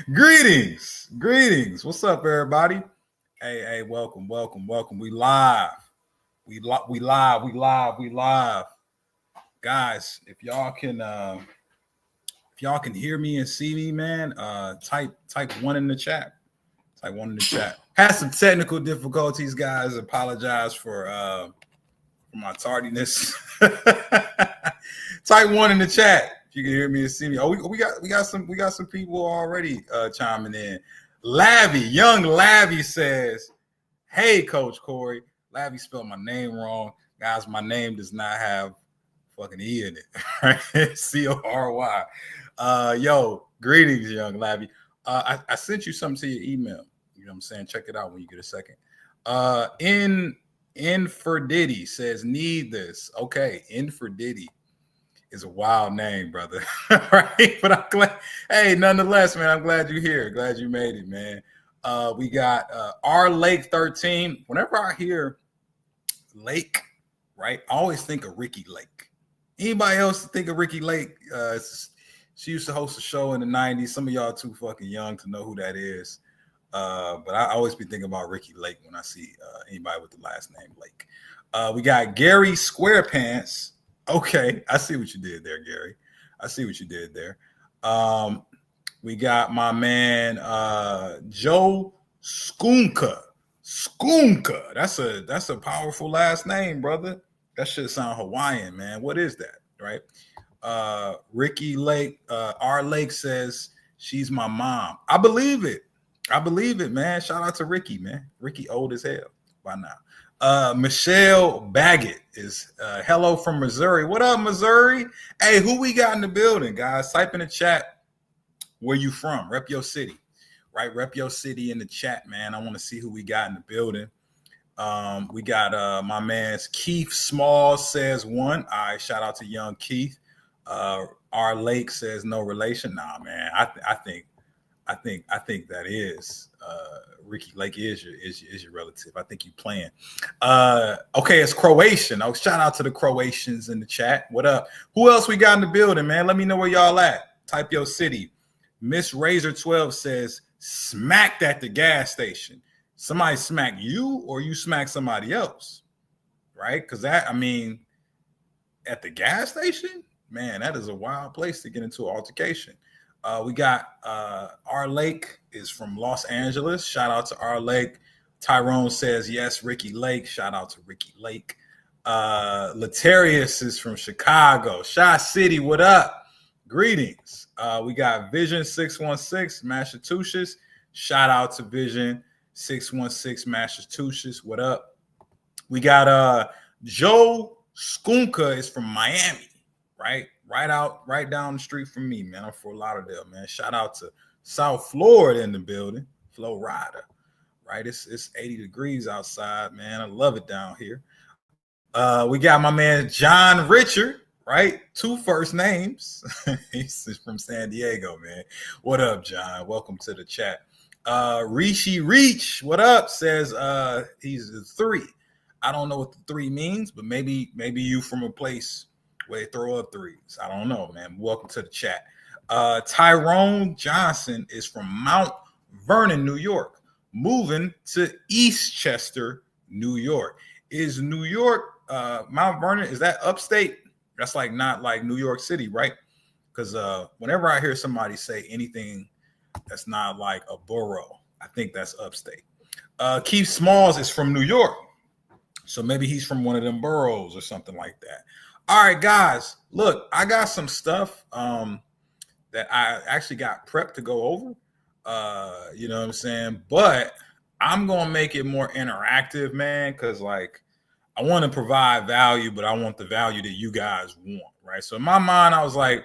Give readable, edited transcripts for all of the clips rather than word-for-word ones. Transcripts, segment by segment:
Greetings. What's up, everybody? Hey, welcome. We live. We live. Guys, if y'all can hear me and see me, man, type one in the chat. Type one in the chat. Had some technical difficulties, guys. Apologize for my tardiness. Type one in the chat if you can hear me and see me. Oh, we got some people already chiming in. Young Lavy says, "Hey, Coach Cory." Lavy spelled my name wrong, guys. My name does not have fucking E in it. Right? Cory. Yo, greetings, Young Lavy. I sent you something to your email. You know what I'm saying? Check it out when you get a second. Inferdiddy says, need this. Okay, Inferdiddy is a wild name, brother. Right? But I'm glad. Hey, nonetheless, man, I'm glad you're here. Glad you made it, man. We got R Lake 13. Whenever I hear Lake, right, I always think of Ricky Lake. Anybody else think of Ricky Lake? She used to host a show in the 90s. Some of y'all too fucking young to know who that is. But I always be thinking about Ricky Lake when I see anybody with the last name Lake. We got Gary Squarepants. Okay, I see what you did there, Gary. I see what you did there. We got my man Joe Skunka. Skunka. That's a powerful last name, brother. That should sound Hawaiian, man. What is that, right? Ricky Lake, R Lake says she's my mom. I believe it, man. Shout out to Ricky, man. Ricky old as hell by now. Michelle Baggett is hello from Missouri. What up, Missouri? Hey, who we got in the building, guys? Type in the chat where you from. Rep your city, right? Rep your city in the chat, man. I want to see who we got in the building. We got my man's Keith Small says one. All right, shout out to young Keith. R Lake says no relation. Nah, man. I think that is Ricky Lake is your relative. I think you playing. Okay, it's Croatian. Oh, shout out to the Croatians in the chat. What up? Who else we got in the building, man? Let me know where y'all at. Type your city. Miss Razor 12 says smacked at the gas station. Somebody smack you or you smack somebody else, right? Because that, I mean, at the gas station, man, that is a wild place to get into an altercation. We got R Lake is from Los Angeles. Shout out to R Lake. Tyrone says yes, Ricky Lake. Shout out to Ricky Lake. Latarius is from Chicago. Shot City, what up? Greetings. We got Vision 616 Massachusetts. Shout out to Vision 616 Massachusetts. What up? We got Joe Skunka is from Miami, right? Right down the street from me, man. I'm Fort Lauderdale, man. Shout out to South Florida in the building, Florida, right? It's 80 degrees outside, man. I love it down here. We got my man John Richard, right? Two first names. He's from San Diego, man. What up, John? Welcome to the chat. Rishi Reach, what up? Says he's a 3. I don't know what the 3 means, but maybe you from a place where they throw up 3s. I don't know, man. Welcome to the chat. Tyrone Johnson is from Mount Vernon, New York, moving to Eastchester, New York. Is New York, Mount Vernon, is that upstate? That's like not like New York City, right? Because whenever I hear somebody say anything that's not like a borough, I think that's upstate. Keith Smalls is from New York. So maybe he's from one of them boroughs or something like that. All right, guys, look, I got some stuff that I actually got prepped to go over. You know what I'm saying? But I'm going to make it more interactive, man, because, like, I want to provide value, but I want the value that you guys want, right? So in my mind, I was like,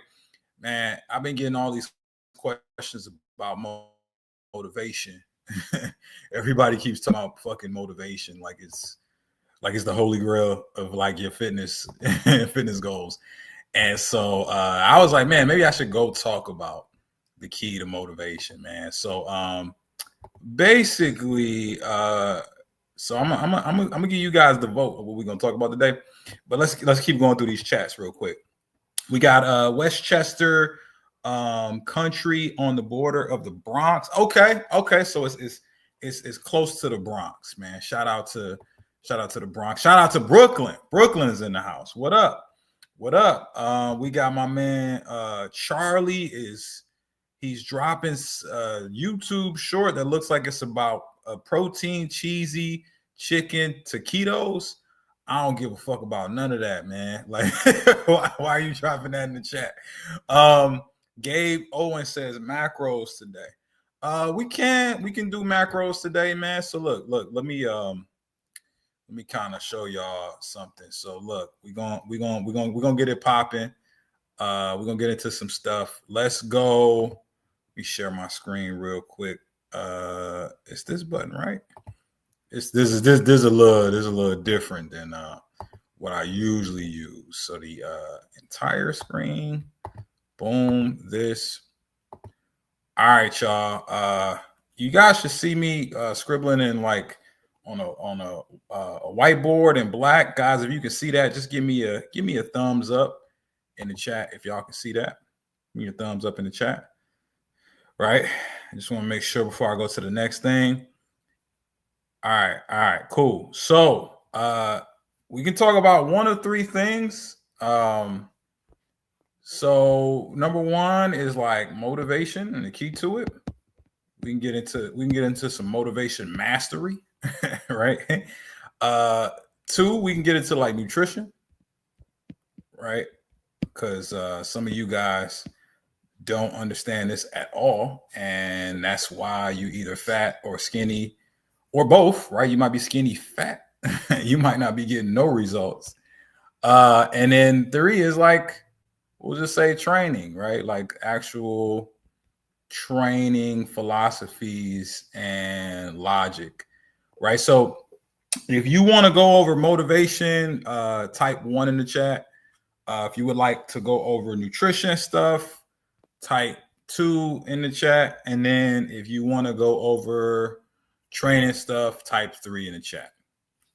man, I've been getting all these questions about motivation. Everybody keeps talking about fucking motivation like it's the holy grail of like your fitness goals. And so I was like, man, maybe I should go talk about the key to motivation, man. So basically, so I'm gonna give you guys the vote of what we're gonna talk about today. But let's keep going through these chats real quick. We got Westchester Country on the border of the Bronx. Okay, so it's close to the Bronx, man. Shout out to the Bronx. Shout out to Brooklyn. Brooklyn is in the house. What up? What up? We got my man Charlie he's dropping YouTube short that looks like it's about protein, cheesy chicken taquitos. I don't give a fuck about none of that, man. Like, why are you dropping that in the chat? Gabe Owen says macros today. We can do macros today, man. So look, let me kind of show y'all something. So look, we're gonna get it popping. We're gonna get into some stuff. Let's go. Let me share my screen real quick. It's this button, right? This is a little different than what I usually use. So the entire screen. Boom, this. All right, y'all. You guys should see me scribbling in like on a whiteboard in black. Guys, if you can see that, just give me a thumbs up in the chat if y'all can see that. Give me a thumbs up in the chat. Right? I just want to make sure before I go to the next thing. All right, cool. So we can talk about one of three things. So number one is like motivation, and the key to it. We can get into some motivation mastery, right? Two, we can get into like nutrition, right? Because some of you guys don't understand this at all, and that's why you either fat or skinny or both, right? You might be skinny fat. You might not be getting no results. And then three is like, we'll just say training, right? Like actual training philosophies and logic, right? So if you want to go over motivation, type 1 in the chat. If you would like to go over nutrition stuff, type 2 in the chat. And then if you want to go over training stuff, type 3 in the chat,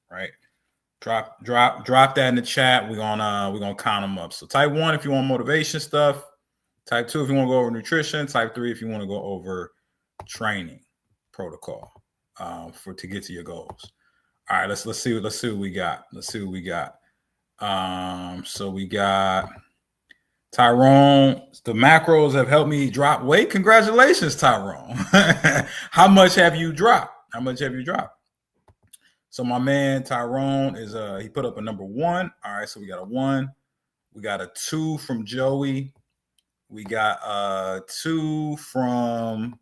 right? Drop that in the chat. We're gonna count them up. So type 1 if you want motivation stuff. Type 2 if you want to go over nutrition. Type 3 if you want to go over training protocol to get to your goals. All right, let's see what we got. So we got Tyrone. The macros have helped me drop weight. Congratulations, Tyrone. How much have you dropped? So my man Tyrone is he put up a number 1. All right, so we got a 1. We got a 2 from Joey. We got a 2 from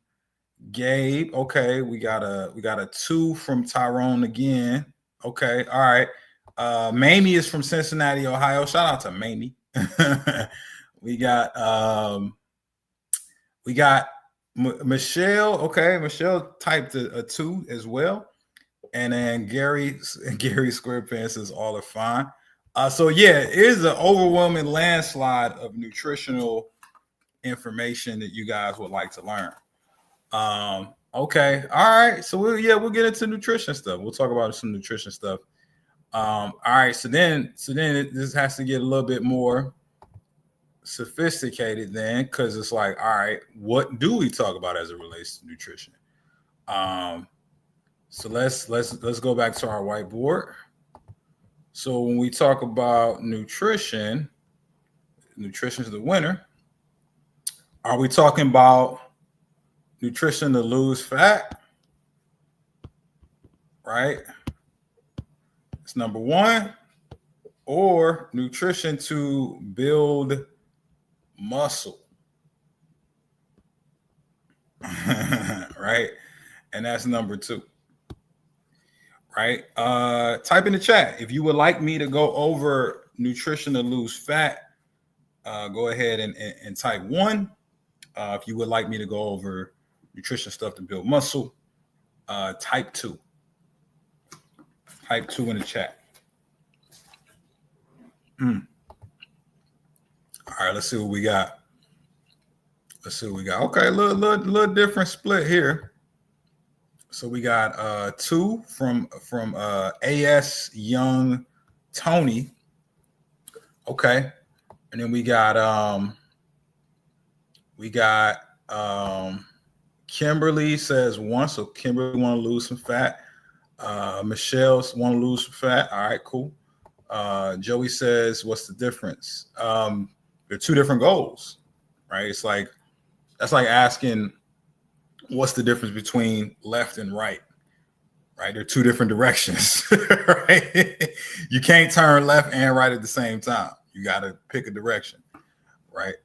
Gabe. Okay, we got a 2 from Tyrone again. Okay, all right. Mamie is from Cincinnati, Ohio. Shout out to Mamie. We got Michelle. Okay, Michelle typed a 2 as well. And then Gary Squarepants says all are fine. So yeah, it is an overwhelming landslide of nutritional information that you guys would like to learn. Okay, all right. So we'll get into nutrition stuff. We'll talk about some nutrition stuff. All right. So then this has to get a little bit more sophisticated then, because it's like, all right, what do we talk about as it relates to nutrition? So let's go back to our whiteboard. So when we talk about nutrition is the winner. Are we talking about nutrition to lose fat? Right? It's number 1. Or nutrition to build muscle. Right? And that's number 2. Right? Type in the chat if you would like me to go over nutrition to lose fat. Go ahead and type 1. If you would like me to go over nutrition stuff to build muscle, type 2. Type 2 in the chat. All right, let's see what we got. Okay, a little different split here. So we got 2 from AS Young Tony. Okay. And then we got We got Kimberly says one, so Kimberly want to lose some fat. Michelle want to lose some fat. All right, cool. Joey says, what's the difference? They're two different goals, right? It's like that's like asking what's the difference between left and right, right? They're two different directions, right? You can't turn left and right at the same time. You got to pick a direction, right?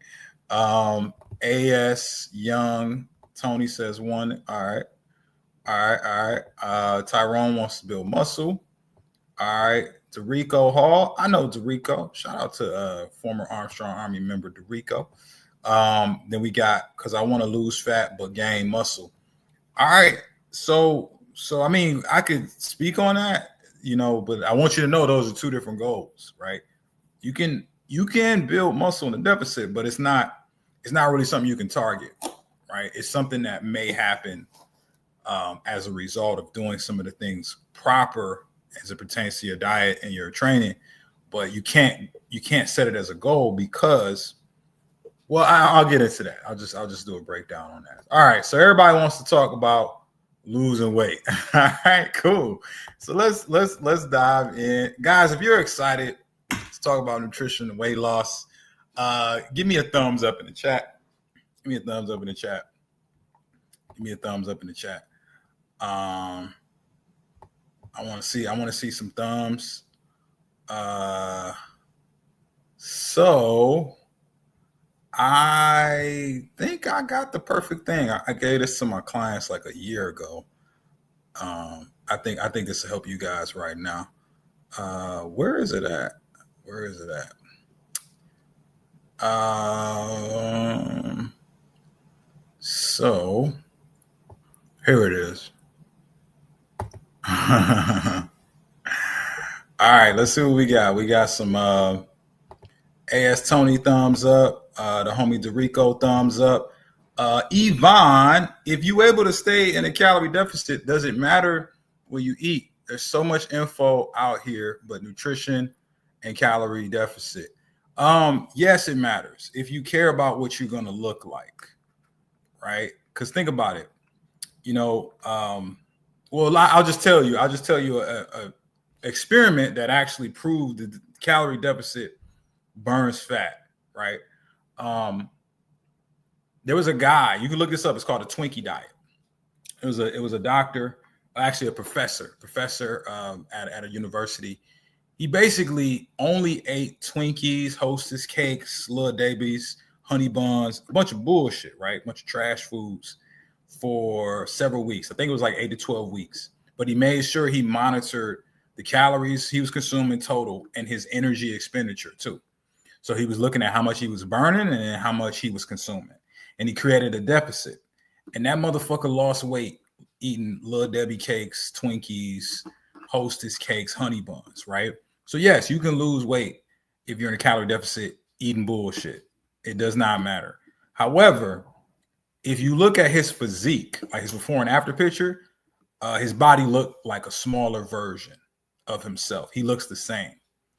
AS Young Tony says one. All right. Tyrone wants to build muscle. All right. Dorico Hall. I know Dorico. Shout out to former Armstrong Army member Dorico. Then we got because I want to lose fat but gain muscle. All right. So I mean, I could speak on that, but I want you to know those are two different goals, right? You can build muscle in a deficit, but it's not really something you can target, right? It's something that may happen as a result of doing some of the things proper as it pertains to your diet and your training, but you can't set it as a goal because, well, I'll get into that. I'll just do a breakdown on that. All right, so everybody wants to talk about losing weight. All right, cool. So let's dive in, guys. If you're excited to talk about nutrition and weight loss, give me a thumbs up in the chat. Give me a thumbs up in the chat. Give me a thumbs up in the chat. I want to see some thumbs. So I think I got the perfect thing. I gave this to my clients like a year ago. I think this will help you guys right now. Where is it at? So here it is. All right, let's see what we got. We got some AS Tony thumbs up, the homie Dorico thumbs up. Yvonne, if you able to stay in a calorie deficit, does it matter what you eat? There's so much info out here, but nutrition and calorie deficit. Yes, it matters if you care about what you're gonna look like, right? Because think about it. Well, I'll just tell you a experiment that actually proved that the calorie deficit burns fat, right? There was a guy, you can look this up. It's called a Twinkie diet. It was a doctor, actually a professor at a university. He basically only ate Twinkies, Hostess cakes, Little Debbie's, honey buns, a bunch of bullshit, right? A bunch of trash foods for several weeks. I think it was like 8 to 12 weeks. But he made sure he monitored the calories he was consuming total and his energy expenditure too. So he was looking at how much he was burning and how much he was consuming. And he created a deficit. And that motherfucker lost weight eating Little Debbie cakes, Twinkies, Hostess cakes, honey buns, right? So yes, you can lose weight if you're in a calorie deficit eating bullshit. It does not matter. However, if you look at his physique, like his before and after picture, his body looked like a smaller version of himself. He looks the same.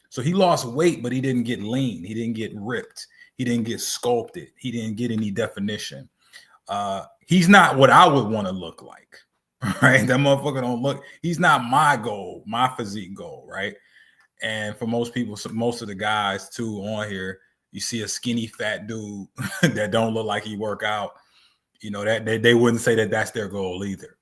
So he lost weight, but he didn't get lean. He didn't get ripped. He didn't get sculpted. He didn't get any definition. He's not what I would want to look like, right? That motherfucker don't look. He's not my goal, my physique goal, right? And for most people, most of the guys too on here, you see a skinny fat dude that don't look like he work out. That they wouldn't say that that's their goal either.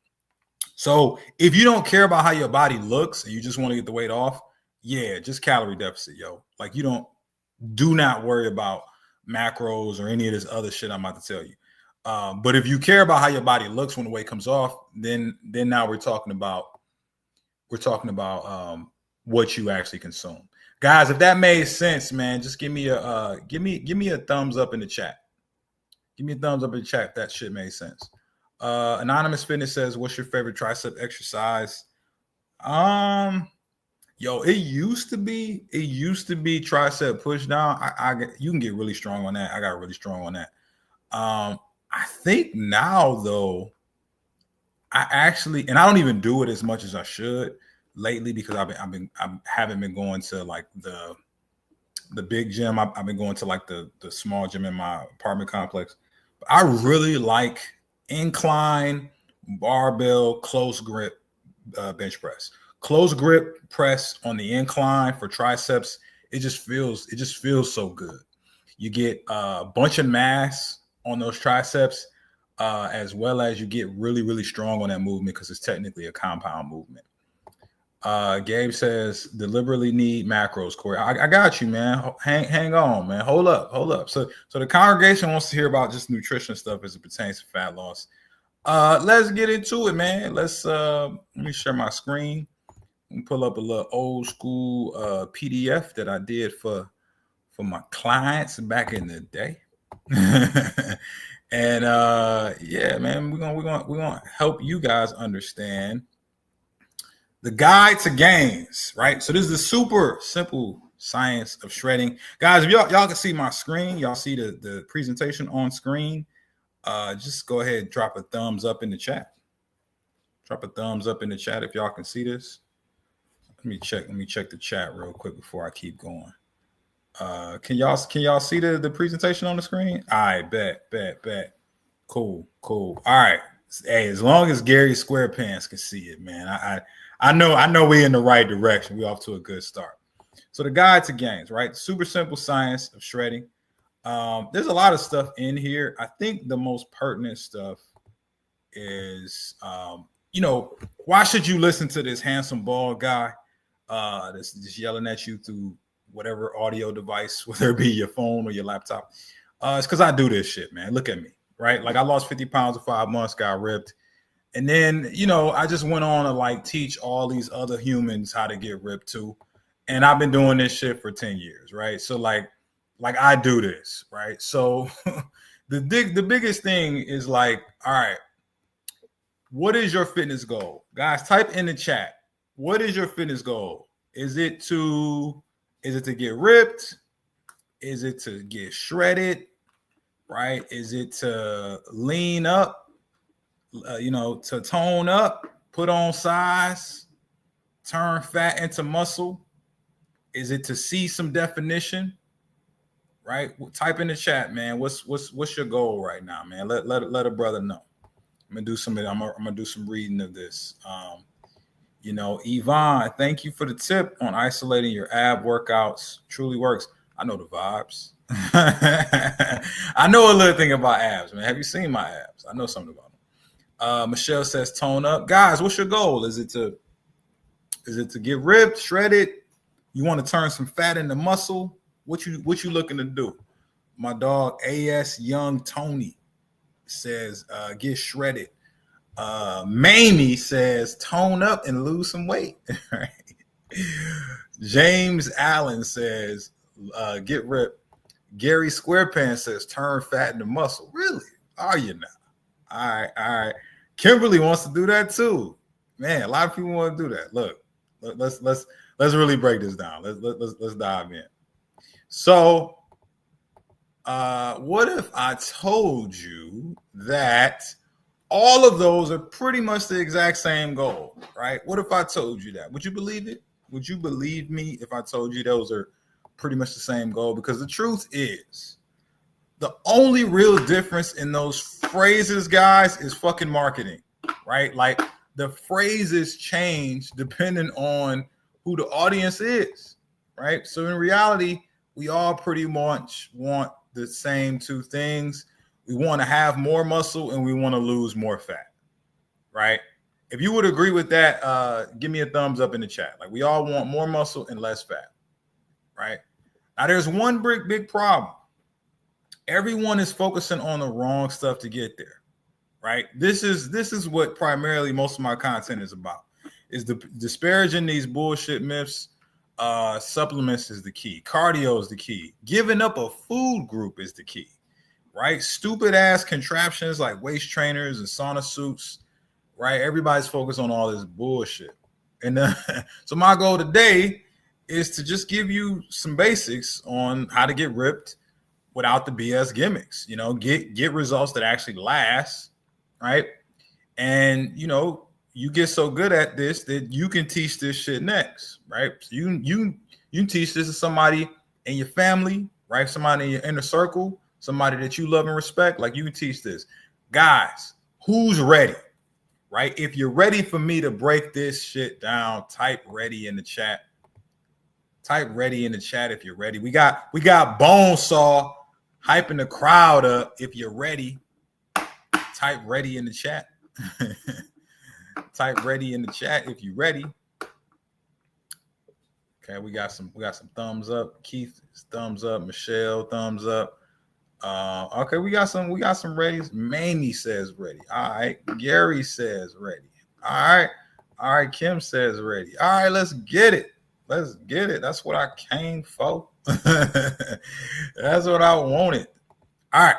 So if you don't care about how your body looks and you just want to get the weight off, yeah, just calorie deficit, yo. Like do not worry about macros or any of this other shit I'm about to tell you. But if you care about how your body looks when the weight comes off, then now we're talking about what you actually consume. Guys, if that made sense, man, just give me a thumbs up in the chat. Give me a thumbs up in the chat if that shit made sense. Anonymous Fitness says, what's your favorite tricep exercise? It used to be tricep push down. You can get really strong on that. I got really strong on that. I think now though, I don't even do it as much as I should lately because I haven't been going to like the big gym. I've been going to like the small gym in my apartment complex. I really like incline barbell close grip bench press. Close grip press on the incline for triceps. It just feels so good. You get a bunch of mass on those triceps, as well as you get really, really strong on that movement because it's technically a compound movement. Gabe says deliberately need macros, Cory. I got you, man. Hang on, man. Hold up. So the congregation wants to hear about just nutrition stuff as it pertains to fat loss. Let's get into it, man. Let me share my screen and pull up a little old school PDF that I did for my clients back in the day. And yeah, man, we're gonna help you guys understand the guide to gains, right? So this is the super simple science of shredding. Guys, if y'all can see my screen, y'all see the presentation on screen, just go ahead and drop a thumbs up in the chat. Drop a thumbs up in the chat if y'all can see this. Let me check the chat real quick before I keep going. Can y'all see the presentation on the screen? All right, bet. Cool. All right. Hey, as long as Gary Squarepants can see it, man, I know we're in the right direction. We're off to a good start. So the guide to gains, right? Super simple science of shredding. There's a lot of stuff in here. I think the most pertinent stuff is, why should you listen to this handsome bald guy that's just yelling at you through whatever audio device, whether it be your phone or your laptop? It's because I do this shit, man. Look at me, right? Like I lost 50 pounds in 5 months, got ripped. And then, I just went on to like teach all these other humans how to get ripped too. And I've been doing this shit for 10 years, right? So like I do this, right? So the biggest thing is like, all right, what is your fitness goal? Guys, type in the chat. What is your fitness goal? Is it to get ripped? Is it to get shredded? Right? Is it to lean up? To tone up, put on size, turn fat into muscle? Is it to see some definition? Right? Type in the chat, man. What's your goal right now, man? Let a brother know. I'm gonna do some reading of this. Yvonne, thank you for the tip on isolating your ab workouts. Truly works. I know the vibes. I know a little thing about abs, man. Have you seen my abs? I know something about them. Michelle says tone up. Guys, what's your goal? Is it to get ripped, shredded? You want to turn some fat into muscle? What you looking to do? My dog AS Young Tony says get shredded. Mamie says tone up and lose some weight. James Allen says get ripped. Gary Squarepants says turn fat into muscle. Really? Are you now? All right. Kimberly wants to do that too. Man, a lot of people want to do that. Look, let's really break this down. Let's dive in. So, what if I told you that all of those are pretty much the exact same goal, right? What if I told you that? Would you believe it? Would you believe me if I told you those are pretty much the same goal? Because the truth is, the only real difference in those phrases, guys, is fucking marketing, right? Like the phrases change depending on who the audience is, right? So in reality, we all pretty much want the same two things. We want to have more muscle and we want to lose more fat, right? If you would agree with that, give me a thumbs up in the chat. Like we all want more muscle and less fat, right? Now there's one big problem. Everyone is focusing on the wrong stuff to get there, right? This is what primarily most of my content is about, is disparaging these bullshit myths. Supplements is the key. Cardio is the key. Giving up a food group is the key, right? Stupid ass contraptions like waist trainers and sauna suits, right? Everybody's focused on all this bullshit. And so my goal today is to just give you some basics on how to get ripped without the BS gimmicks, get results that actually last, right? And, you get so good at this that you can teach this shit next, right? So you teach this to somebody in your family, right? Somebody in your inner circle, somebody that you love and respect, like you can teach this. Guys, who's ready? Right? If you're ready for me to break this shit down, type ready in the chat. Type ready in the chat if you're ready. We got Bonesaw hyping the crowd up. If you're ready, type ready in the chat. Type ready in the chat if you're ready. Okay, we got some thumbs up. Keith, thumbs up. Michelle, thumbs up. Okay, we got some readies. Mamie says ready. All right. Gary says ready. All right. Kim says ready. All right, let's get it. That's what I came for. That's what I wanted. All right.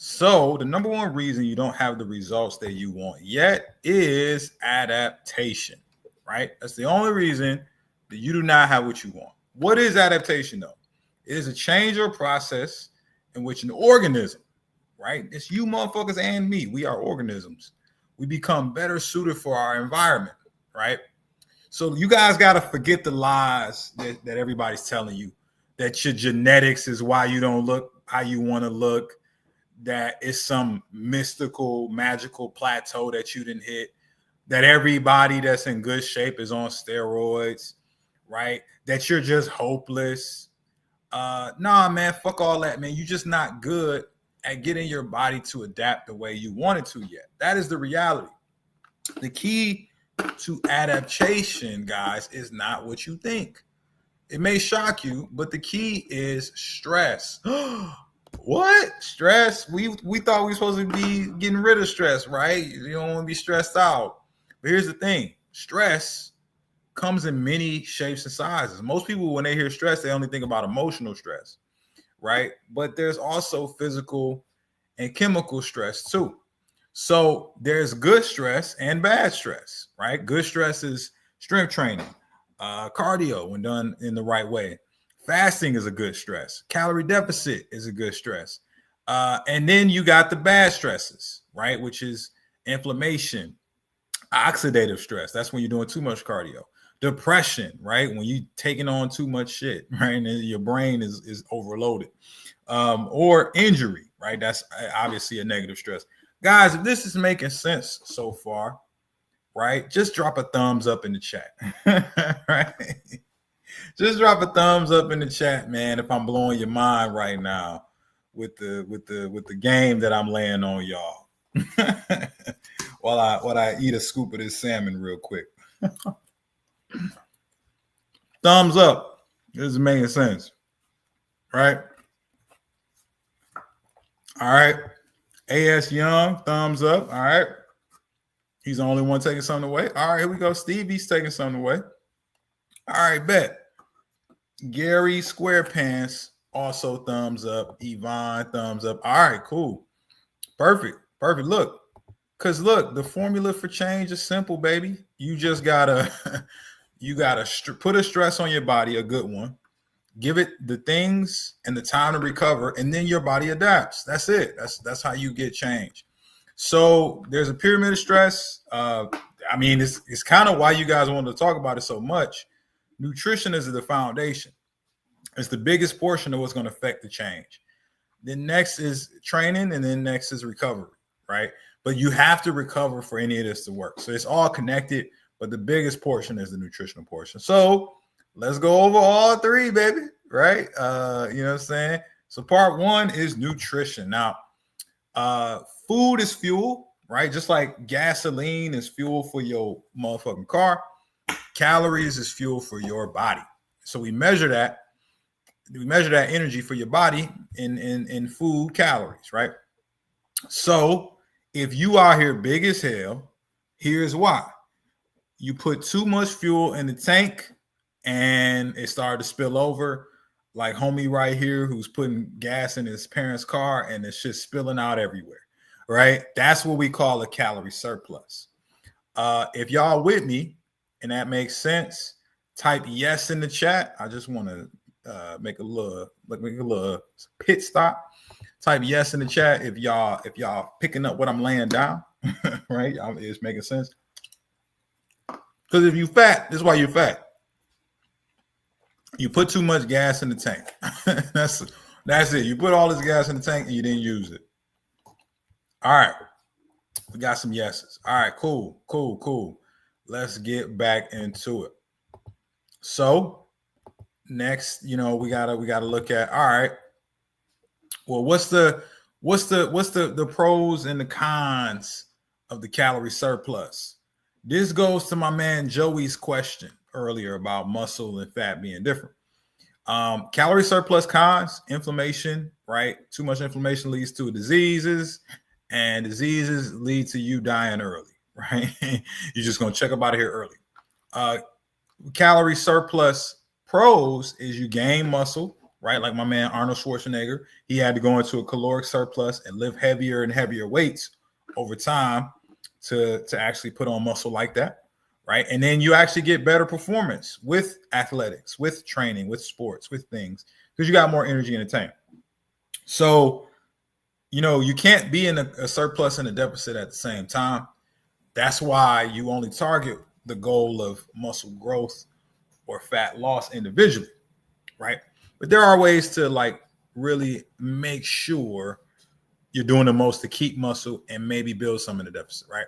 So the number one reason you don't have the results that you want yet is adaptation, right? That's the only reason that you do not have what you want. What is adaptation, though? It is a change or process in which an organism, right? It's you motherfuckers and me. We are organisms. We become better suited for our environment, right? So you guys got to forget the lies that everybody's telling you, that your genetics is why you don't look how you want to look, that it's some mystical, magical plateau that you didn't hit, that everybody that's in good shape is on steroids, right? That you're just hopeless. Nah, man, fuck all that, man. You're just not good at getting your body to adapt the way you want it to yet. That is the reality. The key to adaptation, guys, is not what you think. It may shock you, but the key is stress. What? Stress? We thought we were supposed to be getting rid of stress, right? You don't want to be stressed out. But here's the thing. Stress comes in many shapes and sizes. Most people, when they hear stress, they only think about emotional stress, right? But there's also physical and chemical stress too. So there's good stress and bad stress, right? Good stress is strength training, cardio when done in the right way. Fasting is a good stress. Calorie deficit is a good stress. And then you got the bad stresses, right? Which is inflammation, oxidative stress. That's when you're doing too much cardio. Depression, right? When you're taking on too much shit, right? And your brain is overloaded. Or injury, right? That's obviously a negative stress. Guys, if this is making sense so far, right? Just drop a thumbs up in the chat, right? Just drop a thumbs up in the chat, man. If I'm blowing your mind right now with the game that I'm laying on y'all, while I eat a scoop of this salmon real quick. Thumbs up. This is making sense, right? All right. AS Young, thumbs up. All right. He's the only one taking something away. All right, here we go. Stevie's taking something away. All right, bet. Gary Squarepants, also thumbs up. Yvonne, thumbs up. All right, cool. Perfect. Look, the formula for change is simple, baby. You just gotta put a stress on your body, a good one. Give it the things and the time to recover, and then your body adapts. That's it. That's how you get change. So there's a pyramid of stress. It's kind of why you guys wanted to talk about it so much. Nutrition is the foundation. It's the biggest portion of what's going to affect the change. Then next is training, and then next is recovery, right? But you have to recover for any of this to work. So it's all connected, but the biggest portion is the nutritional portion. So let's go over all three, baby, right? You know what I'm saying? So part one is nutrition. Now, food is fuel, right? Just like gasoline is fuel for your motherfucking car, calories is fuel for your body. So we measure that energy for your body in food calories, right? So if you are here big as hell, here's why. You put too much fuel in the tank and it started to spill over, like homie right here who's putting gas in his parents' car and it's just spilling out everywhere, right? That's what we call a calorie surplus. If y'all with me and that makes sense, type yes in the chat. I just want to make a little pit stop. Type yes in the chat if y'all picking up what I'm laying down, right? It's making sense. Because if you fat, this is why you're fat. You put too much gas in the tank. That's it. You put all this gas in the tank and you didn't use it. All right. We got some yeses. All right, cool. Let's get back into it. So next, we gotta look at, all right. Well, what's the pros and the cons of the calorie surplus? This goes to my man Joey's question earlier about muscle and fat being different. Calorie surplus cons: inflammation, right? Too much inflammation leads to diseases, and diseases lead to you dying early, right? You're just gonna check up out of here early. Calorie surplus pros is you gain muscle, right? Like my man Arnold Schwarzenegger, he had to go into a caloric surplus and lift heavier and heavier weights over time to actually put on muscle like that, right? And then you actually get better performance with athletics, with training, with sports, with things, because you got more energy in the tank. So, you can't be in a surplus and a deficit at the same time. That's why you only target the goal of muscle growth or fat loss individually, right? But there are ways to like really make sure you're doing the most to keep muscle and maybe build some in the deficit, right?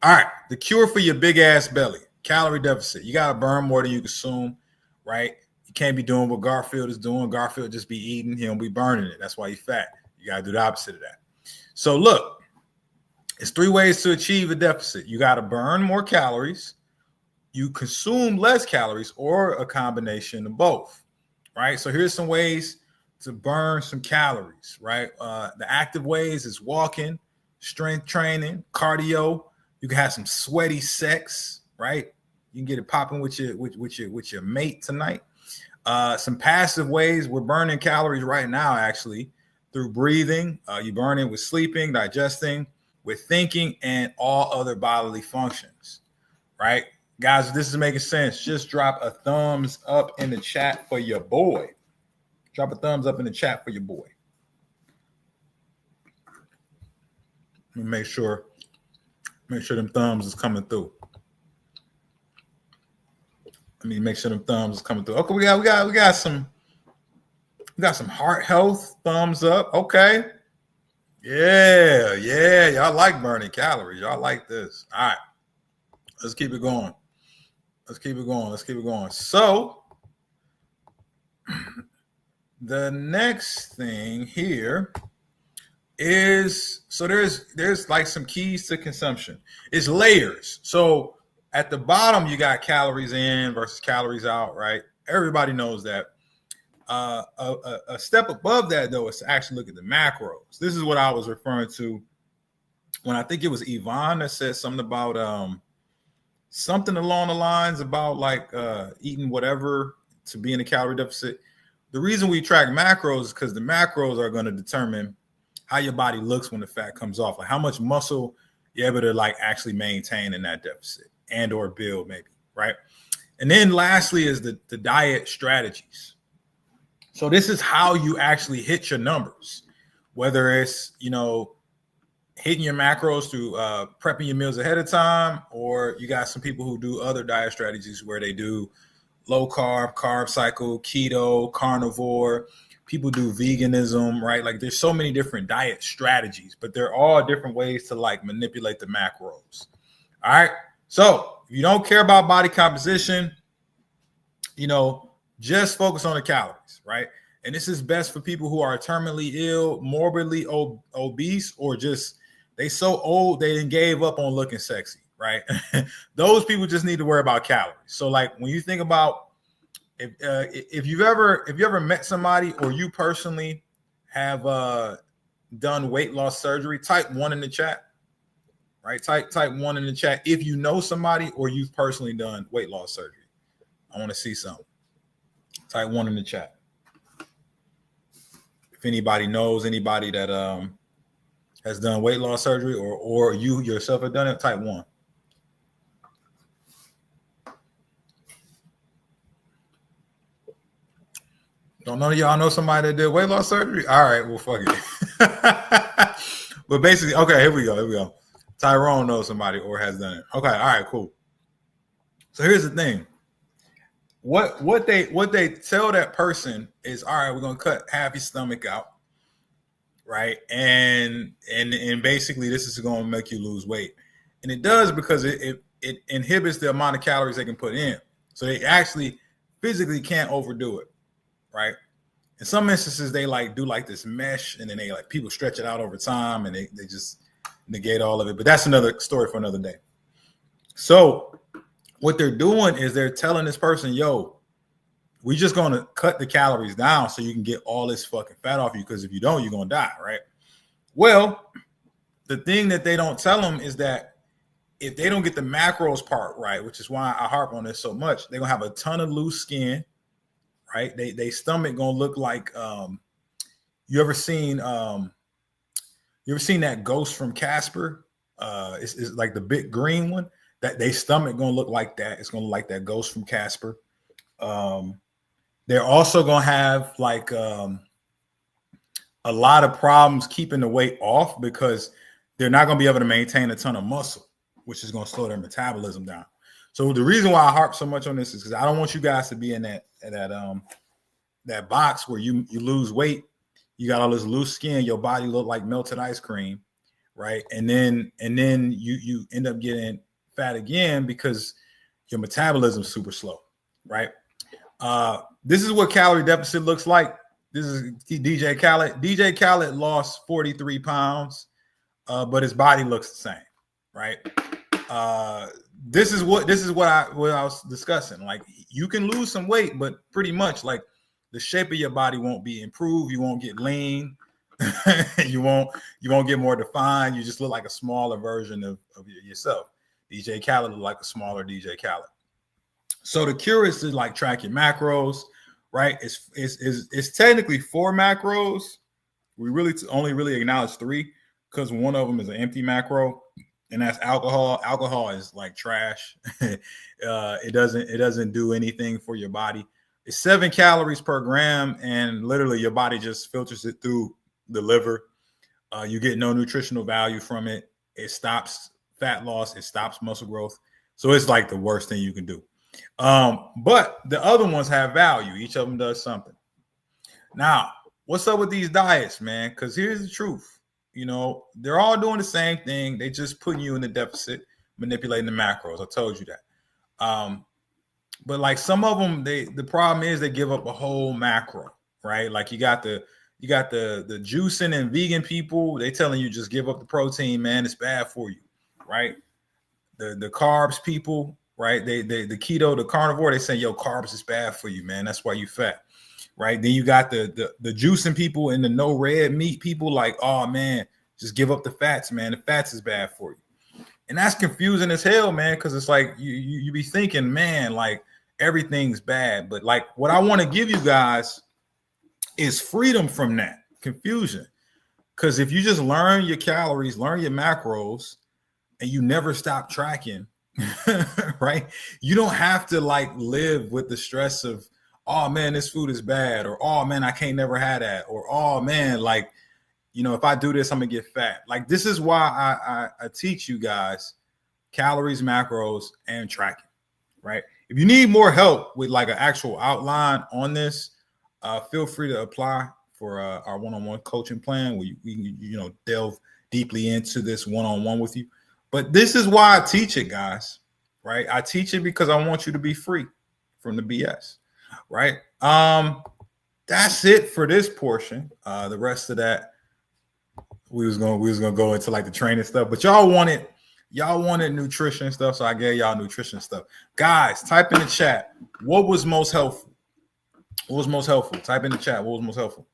All right, the cure for your big ass belly: calorie deficit. You gotta burn more than you consume, right? You can't be doing what Garfield is doing. Garfield just be eating, he don't be burning it. That's why he's fat. You gotta do the opposite of that. So look, it's 3 ways to achieve a deficit. You gotta burn more calories, you consume less calories, or a combination of both, right? So here's some ways to burn some calories, right? The active ways is walking, strength training, cardio. You can have some sweaty sex, right? You can get it popping with your mate tonight. Some passive ways we're burning calories right now, actually, through breathing. You burn it with sleeping, digesting, with thinking, and all other bodily functions, right? Guys, if this is making sense, just drop a thumbs up in the chat for your boy. Drop a thumbs up in the chat for your boy. Let me make sure them thumbs is coming through. Okay, we got some heart health thumbs up. Okay. Yeah. Y'all like burning calories. Y'all like this. All right. Let's keep it going. So the next thing here is, so there's like some keys to consumption. It's layers. So at the bottom, you got calories in versus calories out, right? Everybody knows that. A step above that, though, is to actually look at the macros. This is what I was referring to when I think it was Yvonne that said something about something along the lines about like eating whatever to be in a calorie deficit. The reason we track macros is because the macros are going to determine how your body looks when the fat comes off, like how much muscle you're able to like actually maintain in that deficit and or build maybe, right? And then lastly is the diet strategies. So this is how you actually hit your numbers, whether it's, hitting your macros through prepping your meals ahead of time, or you got some people who do other diet strategies where they do low carb cycle, keto, carnivore. People do veganism, right? Like there's so many different diet strategies, but they're all different ways to like manipulate the macros. All right. So if you don't care about body composition, just focus on the calories, right? And this is best for people who are terminally ill, morbidly obese, or just they so old they didn't gave up on looking sexy, right? Those people just need to worry about calories. So like when you think about if you've ever met somebody or you personally have done weight loss surgery, type 1 in the chat, right? Type 1 in the chat if you know somebody or you've personally done weight loss surgery. I want to see something. Type 1 in the chat. If anybody knows anybody that has done weight loss surgery or you yourself have done it, type 1. Don't none of y'all know somebody that did weight loss surgery? All right, well, fuck it. But basically, okay, here we go. Tyrone knows somebody or has done it. Okay, all right, cool. So here's the thing. what they tell that person is, all right, we're gonna cut half your stomach out, right? And basically this is gonna make you lose weight. And it does because it inhibits the amount of calories they can put in. So they actually physically can't overdo it, right? In some instances, they like do like this mesh, and then they like people stretch it out over time, and they just negate all of it. But that's another story for another day. So what they're doing is they're telling this person, yo, we're just going to cut the calories down so you can get all this fucking fat off you, because if you don't, you're going to die, right? Well, the thing that they don't tell them is that if they don't get the macros part right, which is why I harp on this so much, they're going to have a ton of loose skin, right? They stomach going to look like you ever seen that ghost from Casper? It's like the big green one. That they stomach going to look like that. It's going to look like that ghost from Casper. They're also going to have like a lot of problems keeping the weight off because they're not going to be able to maintain a ton of muscle, which is going to slow their metabolism down. So the reason why I harp so much on this is because I don't want you guys to be in that box where you lose weight, you got all this loose skin, your body look like melted ice cream, right? And then you end up getting fat again because your metabolism is super slow, right? This is what calorie deficit looks like. This is DJ Khaled. DJ Khaled lost 43 pounds, but his body looks the same, right? This is what I was discussing. Like, you can lose some weight, but pretty much like the shape of your body won't be improved. You won't get lean. you won't get more defined. You just look like a smaller version of yourself. DJ Khaled looked like a smaller DJ Khaled. So the cure is to like track your macros, right? It's technically 4 macros. We really only really acknowledge 3 because one of them is an empty macro, and that's alcohol. Alcohol is like trash. It doesn't do anything for your body. It's 7 calories per gram, and literally your body just filters it through the liver. You get no nutritional value from it. It stops fat loss. It stops muscle growth. So it's like the worst thing you can do. But the other ones have value. Each of them does something. Now, what's up with these diets, man? Because here's the truth. You know, they're all doing the same thing. They just putting you in the deficit, manipulating the macros. I told you that. But like some of them, the problem is they give up a whole macro, right? Like you got the juicing and vegan people. They telling you just give up the protein, man. It's bad for you, right? The carbs people, right? The keto, the carnivore, they say, yo, carbs is bad for you, man. That's why you fat, right? Then you got the juicing people and the no red meat people, like, oh man, just give up the fats, man. The fats is bad for you. And that's confusing as hell, man, because it's like you be thinking, man, like everything's bad. But like what I want to give you guys is freedom from that confusion. Because if you just learn your calories, learn your macros, and you never stop tracking, right? You don't have to like live with the stress of, oh man, this food is bad, or oh man, I can't never have that, or oh man, like, you know, if I do this, I'm gonna get fat. Like, this is why I teach you guys calories, macros, and tracking, right? If you need more help with like an actual outline on this, feel free to apply for our one-on-one coaching plan where we delve deeply into this one-on-one with you. But this is why I teach it, guys, right? I teach it because I want you to be free from the BS, right? That's it for this portion. The rest of that, we was gonna go into like the training stuff, but y'all wanted nutrition stuff, so I gave y'all nutrition stuff. Guys, type in the chat, what was most helpful? What was most helpful? Type in the chat, what was most helpful?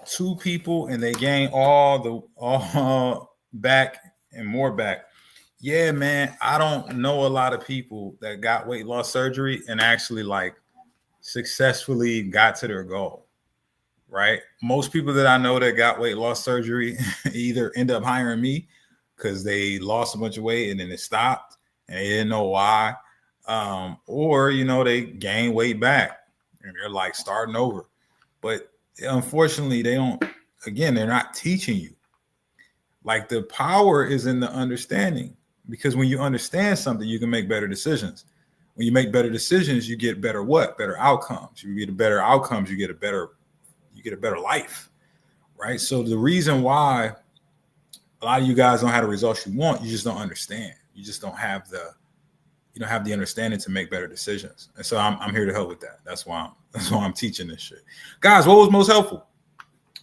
2 people and they gain all back and more back. Yeah, man, I don't know a lot of people that got weight loss surgery and actually like successfully got to their goal, right? Most people that I know that got weight loss surgery either end up hiring me because they lost a bunch of weight and then it stopped and they didn't know why, or they gain weight back and they're like starting over. But unfortunately, they're not teaching you. Like, the power is in the understanding, because when you understand something, you can make better decisions. When you make better decisions, you get better what? Better outcomes. You get better outcomes, you get a better life, right? So the reason why a lot of you guys don't have the results you want, you just don't understand. You just don't have the understanding to make better decisions. And so I'm here to help with that. That's why I'm teaching this shit. Guys, what was most helpful?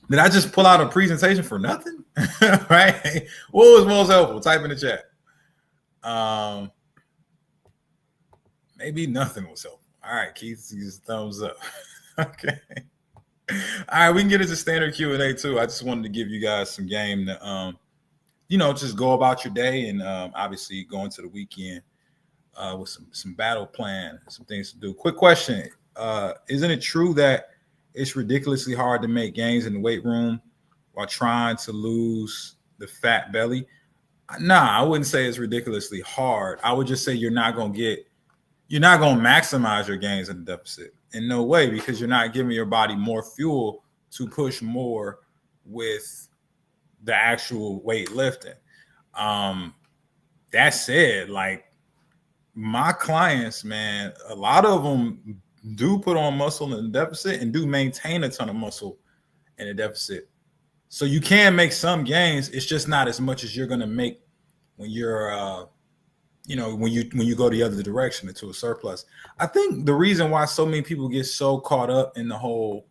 Did I just pull out a presentation for nothing? Right? What was most helpful? Type in the chat. Maybe nothing was helpful. All right, Keith, use thumbs up. Okay. All right, we can get into standard Q&A too. I just wanted to give you guys some game to, just go about your day and obviously go into the weekend with some battle plan, some things to do. Quick question. Isn't it true that it's ridiculously hard to make gains in the weight room while trying to lose the fat belly? Nah, I wouldn't say it's ridiculously hard. I would just say you're not going to maximize your gains in the deficit. In no way, because you're not giving your body more fuel to push more with the actual weightlifting. That said, like my clients, man, a lot of them do put on muscle in the deficit and do maintain a ton of muscle in the deficit. So you can make some gains. It's just not as much as you're going to make when you're, when you go the other direction into a surplus. I think the reason why so many people get so caught up in the whole,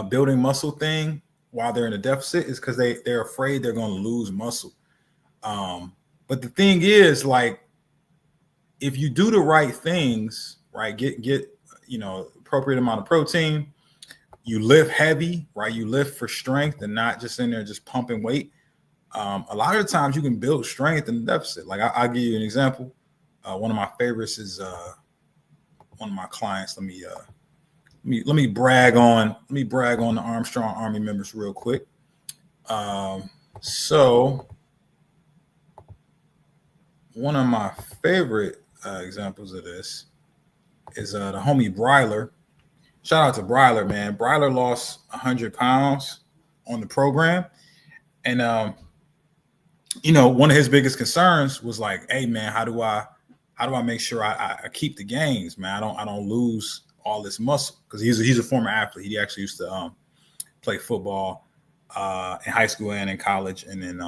building muscle thing while they're in a deficit is because they're afraid they're going to lose muscle. But the thing is, like, if you do the right things, right, get appropriate amount of protein, you lift heavy, right? You lift for strength and not just in there just pumping weight. A lot of the times you can build strength in the deficit. Like I'll give you an example. One of my favorites is one of my clients. Let me brag on the Armstrong Army members real quick. So one of my favorite examples of this is the homie Bryler. Shout out to Bryler, man. Bryler lost 100 pounds on the program. And, one of his biggest concerns was like, hey, man, how do I make sure I keep the gains, man? I don't lose all this muscle, because he's a former athlete. He actually used to play football in high school and in college. And then,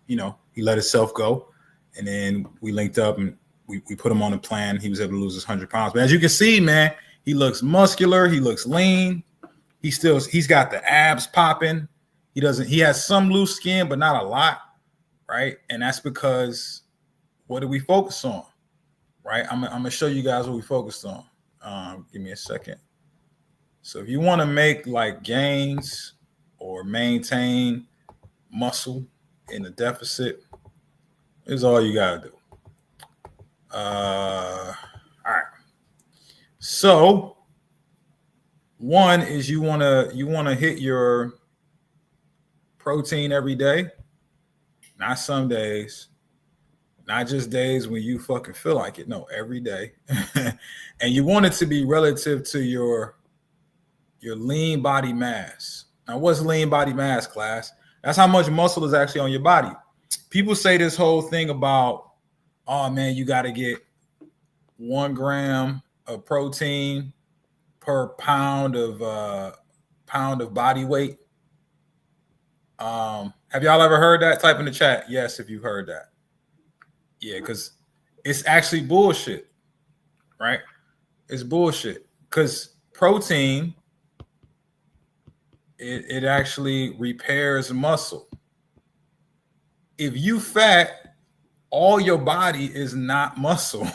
he let himself go. And then we linked up and we put him on a plan. He was able to lose his 100 pounds. But as you can see, man, he looks muscular. He looks lean. He's got the abs popping. He has some loose skin, but not a lot, right? And that's because what do we focus on, right? I'm going to show you guys what we focused on. Give me a second. So if you want to make like gains or maintain muscle in a deficit, is all you got to do. All right. So one is you want to hit your protein every day, not some days, not just days when you fucking feel like it. No, every day. And you want it to be relative to your lean body mass. Now, what's lean body mass, class? That's how much muscle is actually on your body. People say this whole thing about, oh man, you got to get 1 gram of protein per pound of body weight. Have y'all ever heard that? Type in the chat yes if you've heard that. Yeah, because it's actually bullshit, right? It's bullshit because protein, it actually repairs muscle. If you fat, all your body is not muscle.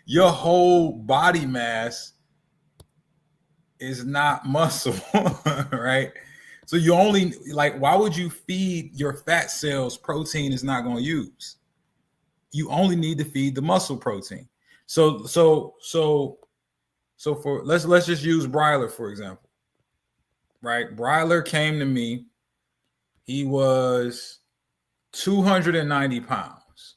Your whole body mass is not muscle, right? So you only, like, why would you feed your fat cells protein is not going to use? You only need to feed the muscle protein. So for let's just use Bryler for example, right? Bryler came to me. He was 290 pounds.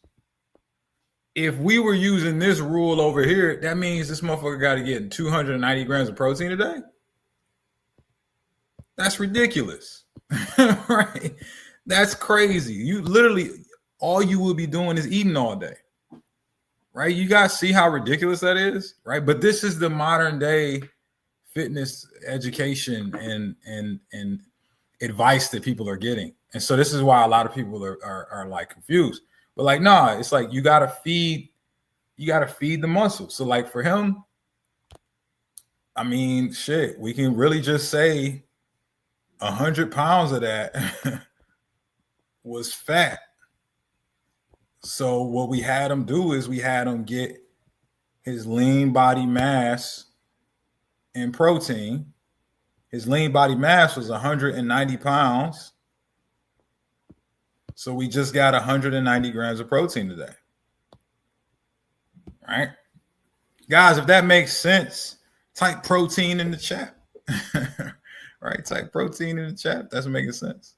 If we were using this rule over here, that means this motherfucker got to get 290 grams of protein a day. That's ridiculous, right? That's crazy. You literally, all you will be doing is eating all day, right? You guys see how ridiculous that is, right? But this is the modern day fitness education and advice that people are getting. And so this is why a lot of people are like confused. But like, nah, it's like you gotta feed the muscle. So like for him, I mean, shit, we can really just say 100 pounds of that was fat. So what we had him do is we had him get his lean body mass and protein. His lean body mass was 190 pounds. So we just got 190 grams of protein today. Right? Guys, if that makes sense, type protein in the chat. Right? Type protein in the chat if that's making sense.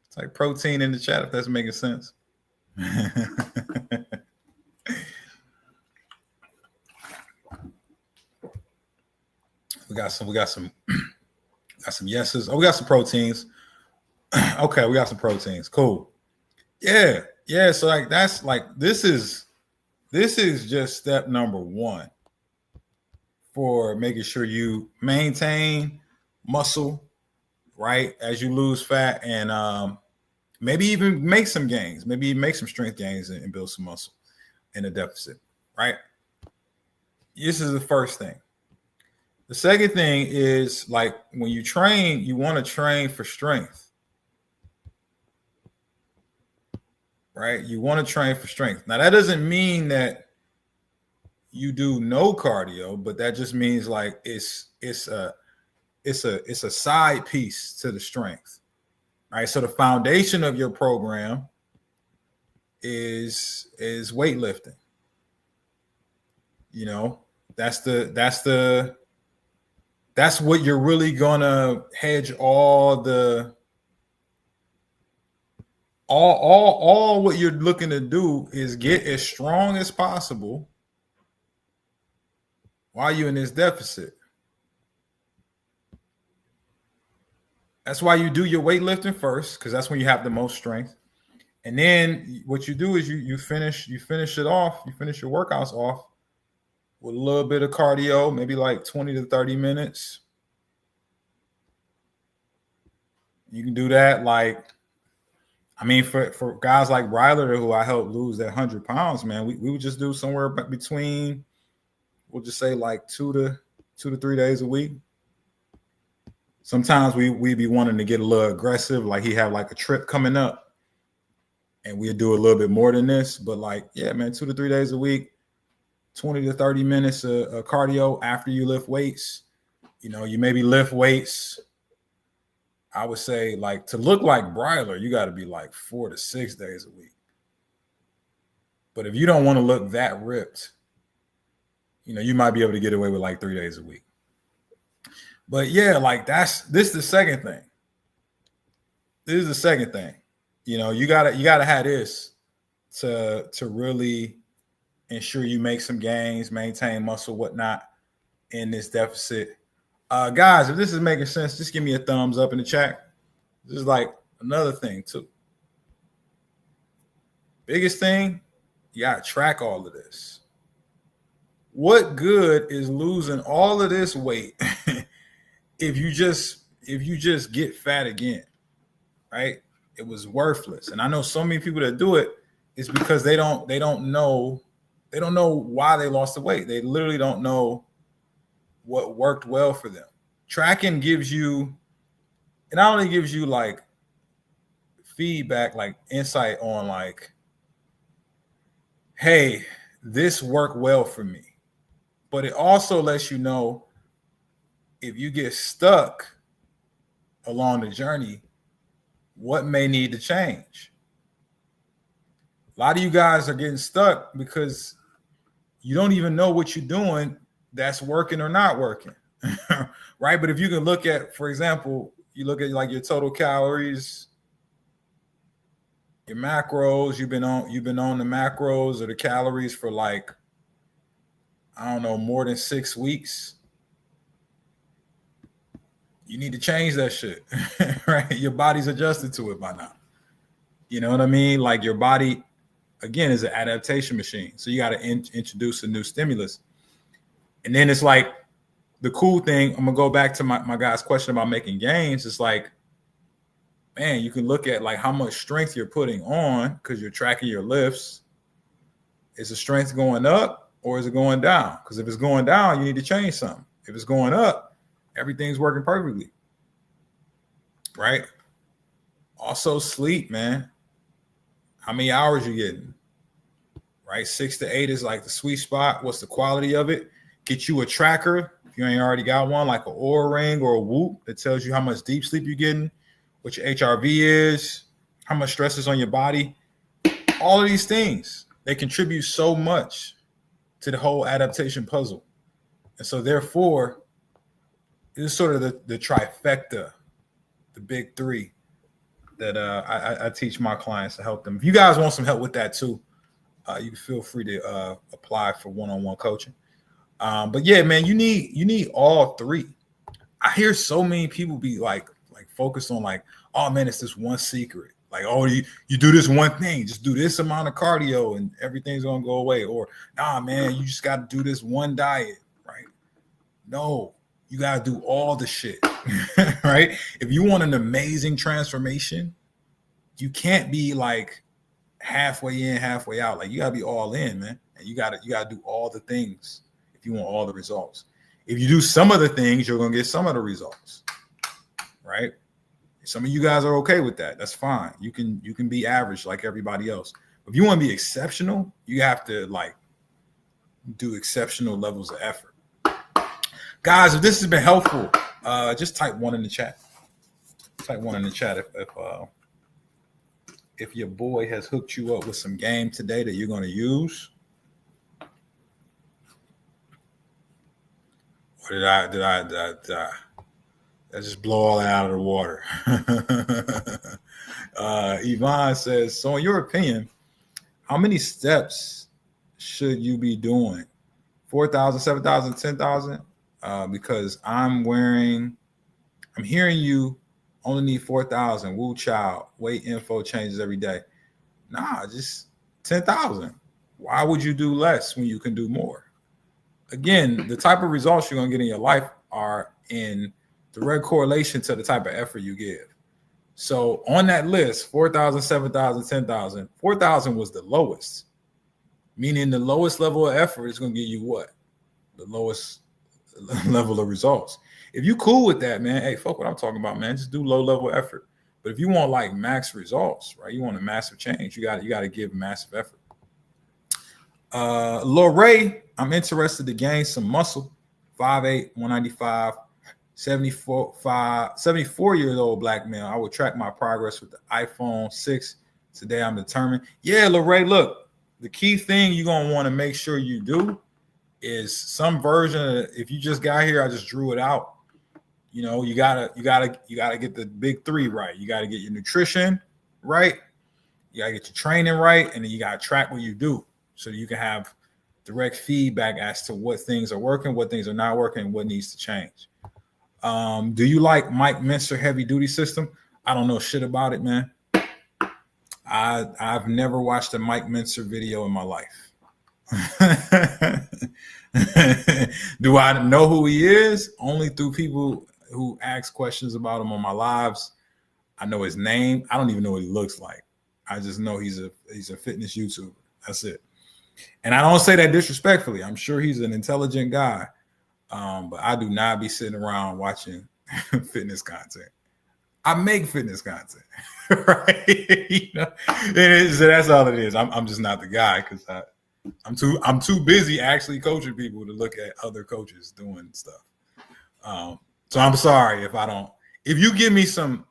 Type protein in the chat if that's making sense. we got some yeses. Oh, we got some proteins. Okay, we got some proteins. Cool. Yeah. So like that's like this is just step number one for making sure you maintain muscle, right? As you lose fat and maybe even make some gains, maybe make some strength gains and build some muscle in a deficit, right? This is the first thing. The second thing is like when you train, you want to train for strength, right? You want to train for strength. Now that doesn't mean that you do no cardio, but that just means like it's a side piece to the strength, right? So the foundation of your program is weightlifting. You know, that's what you're really gonna hedge all what you're looking to do is get as strong as possible while you're in this deficit. That's why you do your weightlifting first, because that's when you have the most strength. And then what you do is you finish it off, you finish your workouts off with a little bit of cardio, maybe like 20 to 30 minutes. You can do that like, I mean, for guys like Ryler, who I helped lose that 100 pounds, man, we would just do somewhere between, we'll just say like 2 to 3 days a week. Sometimes we'd be wanting to get a little aggressive, like he have like a trip coming up and we'd do a little bit more than this. But like, yeah, man, 2 to 3 days a week, 20 to 30 minutes of cardio after you lift weights. You know, you maybe lift weights. I would say like to look like Bryler, you got to be like 4 to 6 days a week. But if you don't want to look that ripped, you know, you might be able to get away with like 3 days a week. But yeah, like this is the second thing. This is the second thing. You know, you gotta have this to really ensure you make some gains, maintain muscle, whatnot in this deficit. Guys, if this is making sense, just give me a thumbs up in the chat. This is like another thing too. Biggest thing, you gotta track all of this. What good is losing all of this weight if you just get fat again, right? It was worthless. And I know so many people that do it is because they don't know why they lost the weight. They literally don't know what worked well for them. Tracking gives you, it not only gives you like feedback, like insight on like, hey, this worked well for me. But it also lets you know if you get stuck along the journey, what may need to change. A lot of you guys are getting stuck because you don't even know what you're doing that's working or not working. Right? But if you can look at, for example, you look at like your total calories, your macros, you've been on the macros or the calories for like, I don't know, more than 6 weeks. you need to change that shit, right? Your body's adjusted to it by now. You know what I mean? Like your body, again, is an adaptation machine. So you got to introduce a new stimulus. And then it's like the cool thing, I'm going to go back to my guy's question about making gains. It's like, man, you can look at like how much strength you're putting on because you're tracking your lifts. Is the strength going up or is it going down? Because if it's going down, you need to change something. If it's going up, everything's working perfectly, right? Also sleep, man. How many hours you getting, right? 6 to 8 is like the sweet spot. What's the quality of it? Get you a tracker if you ain't already got one, like an Oura Ring or a Whoop that tells you how much deep sleep you're getting, what your HRV is, how much stress is on your body. All of these things, they contribute so much to the whole adaptation puzzle. And so therefore, it's sort of the trifecta, the big three that I teach my clients to help them. If you guys want some help with that too, you can feel free to apply for one-on-one coaching. But yeah, man, you need all three. I hear so many people be like focused on like, oh man, it's this one secret. Like, oh, you do this one thing, just do this amount of cardio and everything's gonna go away. Or nah, man, you just gotta do this one diet, right? No, you gotta do all the shit, right? If you want an amazing transformation, you can't be like halfway in, halfway out. Like you gotta be all in, man. And you gotta do all the things if you want all the results. If you do some of the things, you're gonna get some of the results, right? Some of you guys are okay with that. That's fine. You can be average like everybody else. If you want to be exceptional, you have to like do exceptional levels of effort. Guys, if this has been helpful, just type 1 in the chat. Type 1 in the chat if your boy has hooked you up with some game today that you're going to use. Or did I just blow all that out of the water? Yvonne says, so in your opinion, how many steps should you be doing? 4,000, 7,000, 10,000? Because I'm hearing you only need 4,000. Woo child, weight info changes every day. Nah, just 10,000. Why would you do less when you can do more? Again, the type of results you're going to get in your life are in direct correlation to the type of effort you give. So on that list, 4,000, 7,000, 10,000, 4,000 was the lowest, meaning the lowest level of effort is going to get you what? The lowest level of results. If you cool with that, man, hey, fuck what I'm talking about, man. Just do low level effort. But if you want like max results, right? You want a massive change. You got to give massive effort. Lorray, I'm interested to gain some muscle. 5'8", 195, 74 years old black male. I will track my progress with the iPhone 6. Today I'm determined. Yeah, Lorray, look, the key thing you're going to want to make sure you do is some version of, if you just got here, I just drew it out. You know, you gotta get the big three right. You got to get your nutrition right. You got to get your training right. And then you got to track what you do so you can have direct feedback as to what things are working, what things are not working, and what needs to change. Do you like Mike Mincer heavy duty system? I don't know shit about it, man. I've never watched a Mike Mincer video in my life. Do I know who he is? Only through people who ask questions about him on my lives. I know his name. I don't even know what he looks like. I just know he's a fitness YouTuber. That's it. And I don't say that disrespectfully. I'm sure he's an intelligent guy. But I do not be sitting around watching fitness content. I make fitness content, right? You know? So that's all it is. I'm just not the guy because I'm too busy actually coaching people to look at other coaches doing stuff. So I'm sorry if you give me some,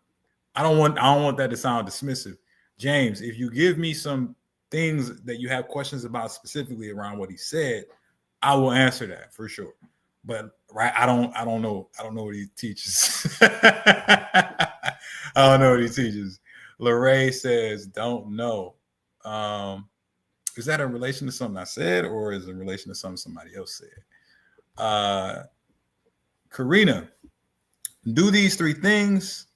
I don't want that to sound dismissive. James, if you give me some things that you have questions about specifically around what he said, I will answer that for sure. But right, I don't know what he teaches. I don't know what he teaches. Lorray says, don't know. Is that in relation to something I said, or is it in relation to something somebody else said? Karina, Do these 3 things.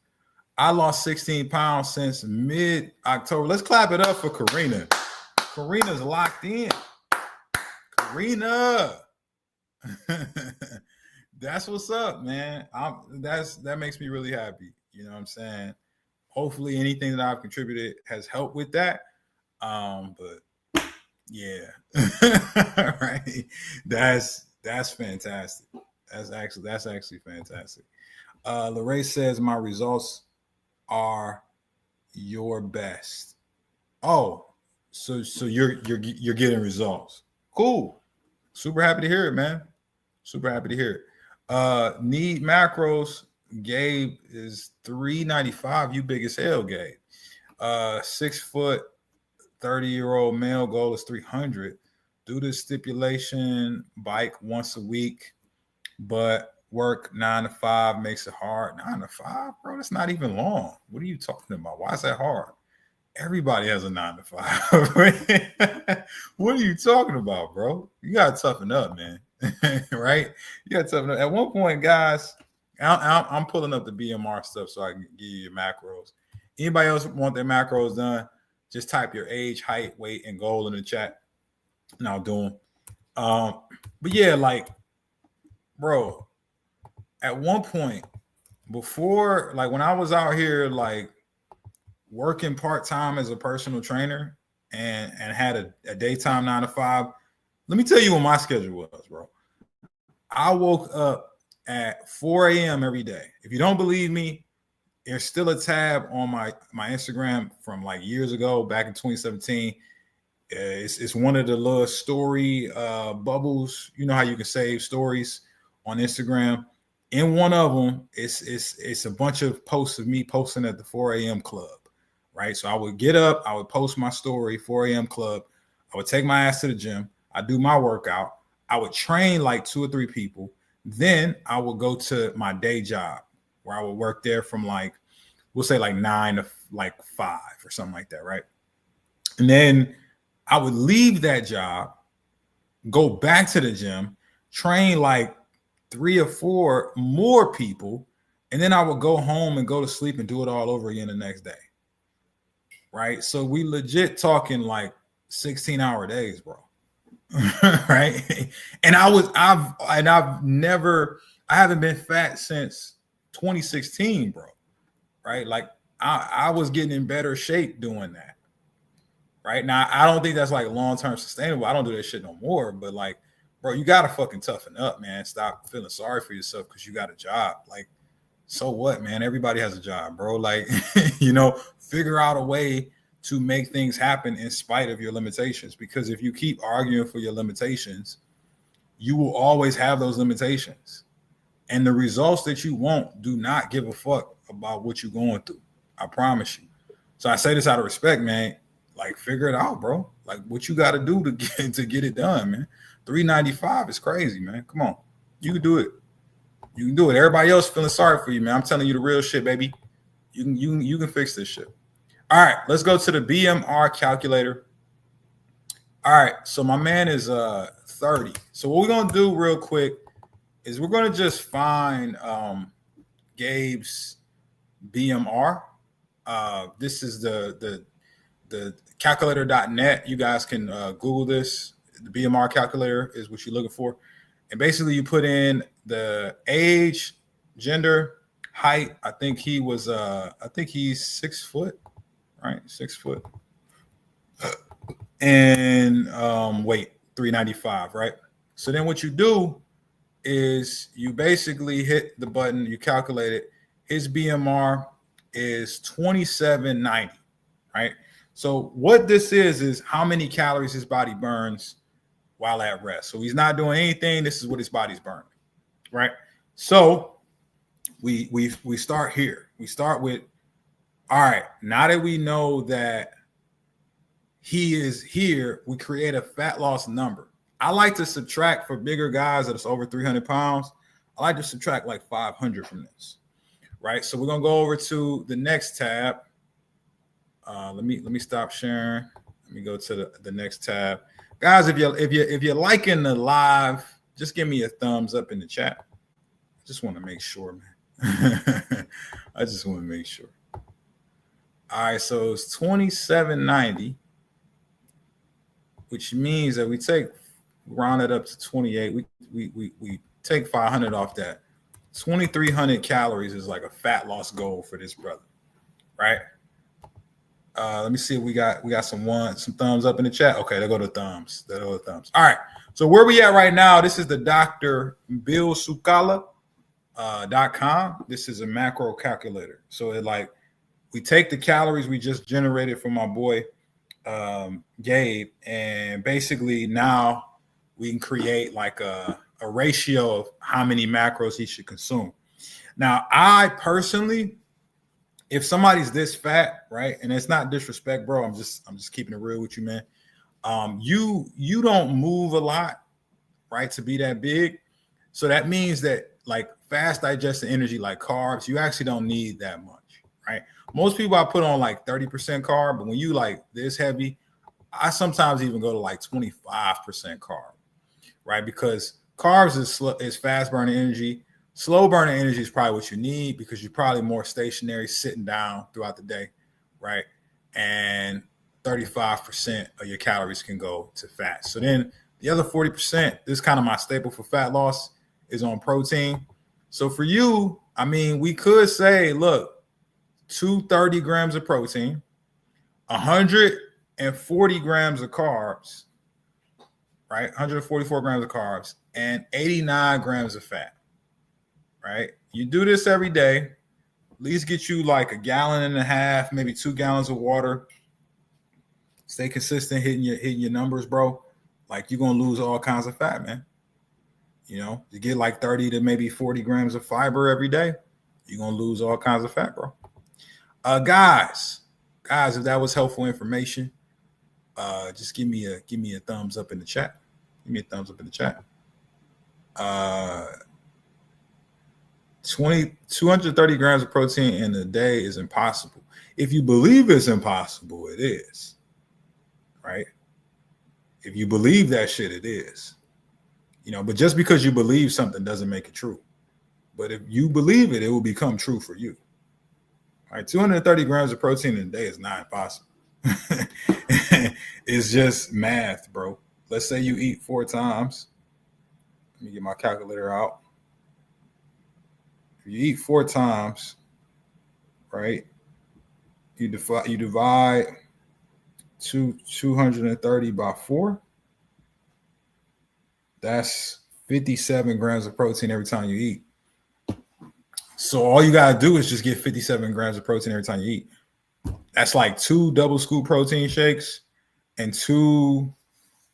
I lost 16 pounds since mid-October. Let's clap it up for Karina. Karina's locked in. Karina. That's what's up, man. That makes me really happy. You know what I'm saying? Hopefully anything that I've contributed has helped with that. But yeah. Right. That's fantastic. That's actually fantastic. Lorraine says my results are your best. Oh, so you're getting results. Cool. Super happy to hear it, man. Super happy to hear it. Need macros. Gabe is 395. You big as hell, Gabe. 6 foot, 30-year-old male. Goal is 300. Do the stipulation, bike once a week, but work 9 to 5 makes it hard. 9 to 5, bro. That's not even long. What are you talking about? Why is that hard? Everybody has a 9 to 5. What are you talking about, bro? You gotta toughen up, man. Right? You gotta toughen up. At one point, guys, I'm pulling up the BMR stuff so I can give you your macros. Anybody else want their macros done? Just type your age, height, weight, and goal in the chat, and I'll do them. But yeah, like, bro, at one point before, like when I was out here, like working part-time as a personal trainer and had a daytime 9 to 5. Let me tell you what my schedule was, bro. I woke up at 4 a.m. every day. If you don't believe me, there's still a tab on my Instagram from like years ago, back in 2017. It's one of the little story bubbles. You know how you can save stories on Instagram. In one of them, it's a bunch of posts of me posting at the 4 a.m. club. Right. So I would get up, I would post my story, 4 a.m. club. I would take my ass to the gym. I do my workout. I would train like 2 or 3 people. Then I would go to my day job where I would work there from like, we'll say like 9 to like 5 or something like that. Right. And then I would leave that job, go back to the gym, train like 3 or 4 more people. And then I would go home and go to sleep and do it all over again the next day. Right. So we legit talking like 16-hour days, bro. Right. And I haven't been fat since 2016, bro. Right. Like I was getting in better shape doing that. Right now, I don't think that's like long-term sustainable. I don't do that shit no more. But like, bro, you gotta fucking toughen up, man. Stop feeling sorry for yourself because you got a job. Like, so what, man? Everybody has a job, bro. Like, figure out a way to make things happen in spite of your limitations. Because if you keep arguing for your limitations, you will always have those limitations. And the results that you want do not give a fuck about what you're going through. I promise you. So I say this out of respect, man. Like, figure it out, bro. Like, what you got to do to get it done, man. 395 is crazy, man. Come on. You can do it. You can do it. Everybody else feeling sorry for you, man. I'm telling you the real shit, baby. You can fix this shit. All right, let's go to the BMR calculator. All right, so my man is 30. So what we're gonna do real quick is we're gonna just find Gabe's BMR. This is the calculator.net. You guys can Google this. The BMR calculator is what you're looking for. And basically you put in the age, gender, height. I think he's 6 foot, right? 6 foot. And weight, 395, right? So then what you do is you basically hit the button, you calculate it. His BMR is 2790, right? So what this is how many calories his body burns while at rest. So he's not doing anything. This is what his body's burning, right? So we start here. We start with, all right, now that we know that he is here, we create a fat loss number. I like to subtract for bigger guys that's over 300 pounds. I like to subtract like 500 from this, right? So we're gonna go over to the next tab. Let me stop sharing. Let me go to the next tab. Guys, if you're liking the live, just give me a thumbs up in the chat. Just want to make sure, I just want to make sure. All right, so it's 2790, which means that we take round it up to 28. We take 500 off that. 2300 calories is like a fat loss goal for this brother, right? Let me see if we got some thumbs up in the chat. Okay, there go the thumbs. There go the thumbs. All right. So where we at right now? This is the Dr. Bill Sukala .com. This is a macro calculator. So we take the calories we just generated from my boy Gabe, and basically now we can create like a ratio of how many macros he should consume. Now, I personally, if somebody's this fat, right, and it's not disrespect, bro, I'm just keeping it real with you, man. You don't move a lot, right, to be that big. So that means that like fast digested energy, like carbs, you actually don't need that much, right? Most people I put on like 30% carb, but when you like this heavy, I sometimes even go to like 25% carb, right? Because carbs is fast burning energy. Slow burning energy is probably what you need because you're probably more stationary, sitting down throughout the day, right? And 35% of your calories can go to fat. So then the other 40%, this is kind of my staple for fat loss, is on protein. So for you, I mean, we could say, look, 230 grams of protein, 140 grams of carbs, right? 144 grams of carbs, and 89 grams of fat, right? You do this every day, at least get you like 1.5 gallons, maybe 2 gallons of water. Stay consistent, hitting your numbers, bro. Like you're gonna lose all kinds of fat, man. You know, you get like 30 to maybe 40 grams of fiber every day, you're gonna lose all kinds of fat, bro. Guys, if that was helpful information, just give me a thumbs up in the chat. Give me a thumbs up in the chat. 230 grams of protein in a day is impossible. If you believe it's impossible, it is. Right? If you believe that shit, it is. You know, but just because you believe something doesn't make it true. But if you believe it, it will become true for you. All right, 230 grams of protein in a day is not impossible. It's just math, bro. Let's say you eat 4 times. Let me get my calculator out. If you eat 4 times, right? You divide 230 by 4. That's 57 grams of protein every time you eat. So all you gotta do is just get 57 grams of protein every time you eat. That's like 2 double scoop protein shakes and 2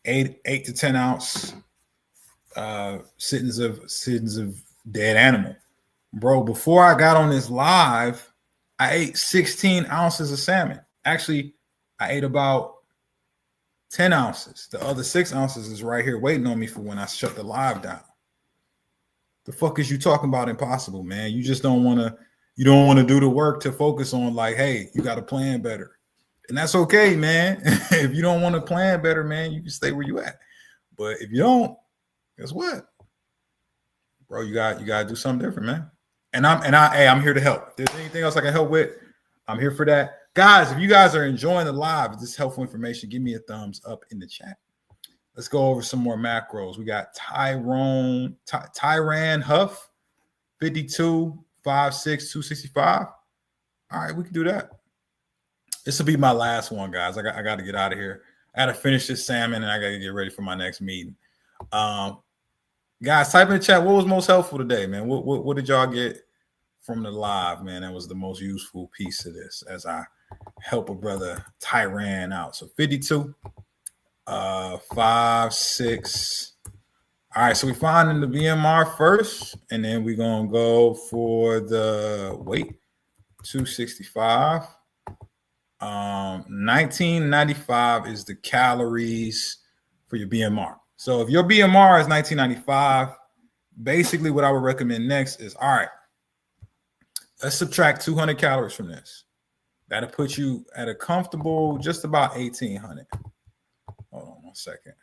8 to 10 ounce sittings of dead animal. Bro, before I got on this live, I ate 16 ounces of salmon. Actually, I ate about 10 ounces. The other 6 ounces is right here waiting on me for when I shut the live down. The fuck is you talking about impossible, man? You just don't want to do the work to focus on like, hey, you got to plan better. And that's okay, man. If you don't want to plan better, man, you can stay where you at. But if you don't, guess what? Bro, you got to do something different, man. And I'm here to help. If there's anything else I can help with, I'm here for that. Guys, if you guys are enjoying the live, if this is helpful information, give me a thumbs up in the chat. Let's go over some more macros. We got Tyran Huff, 52, 5'6", 265. All right, we can do that. This will be my last one, guys. I got to get out of here. I got to finish this salmon, and I got to get ready for my next meeting. Guys, type in the chat. What was most helpful today, man? What did y'all get from the live, man? That was the most useful piece of this as I help a brother Tyran out. So 52, 5, 6. All right, so we finding the BMR first, and then we're gonna go for the weight, 265. 1995 is the calories for your BMR. So if your BMR is 1995, basically what I would recommend next is, all right, let's subtract 200 calories from this. That'll put you at a comfortable just about 1,800. Hold on 1 second.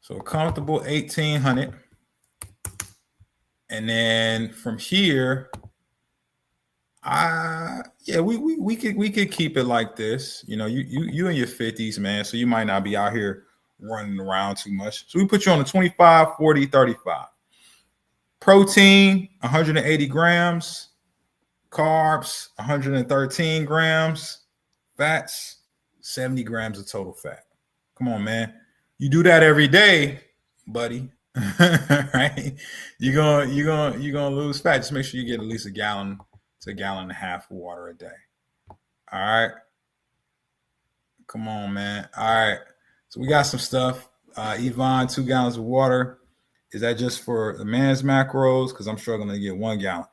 So a comfortable 1,800. And then from here, we could keep it like this. You know, you in your 50s, man, so you might not be out here running around too much. So we put you on the 25, 40, 35. Protein, 180 grams. Carbs, 113 grams. Fats, 70 grams of total fat. Come on, man. You do that every day, buddy. Right? You're gonna lose fat. Just make sure you get at least a gallon to a gallon and a half of water a day. All right. Come on, man. All right. So we got some stuff. Yvonne, 2 gallons of water. Is that just for the man's macros? Because I'm struggling to get 1 gallon.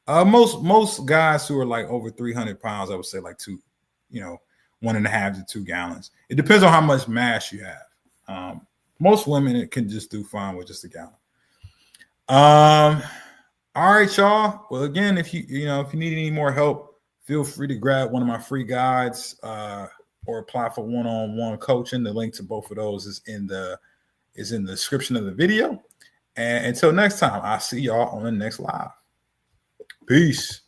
Most guys who are like over 300 pounds, I would say like 2, 1.5 to 2 gallons. It depends on how much mass you have. Most women it can just do fine with just a gallon. All right, y'all. Well, again, if you need any more help, feel free to grab one of my free guides or apply for one-on-one coaching. The link to both of those is in the description of the video. And until next time, I'll see y'all on the next live. Peace.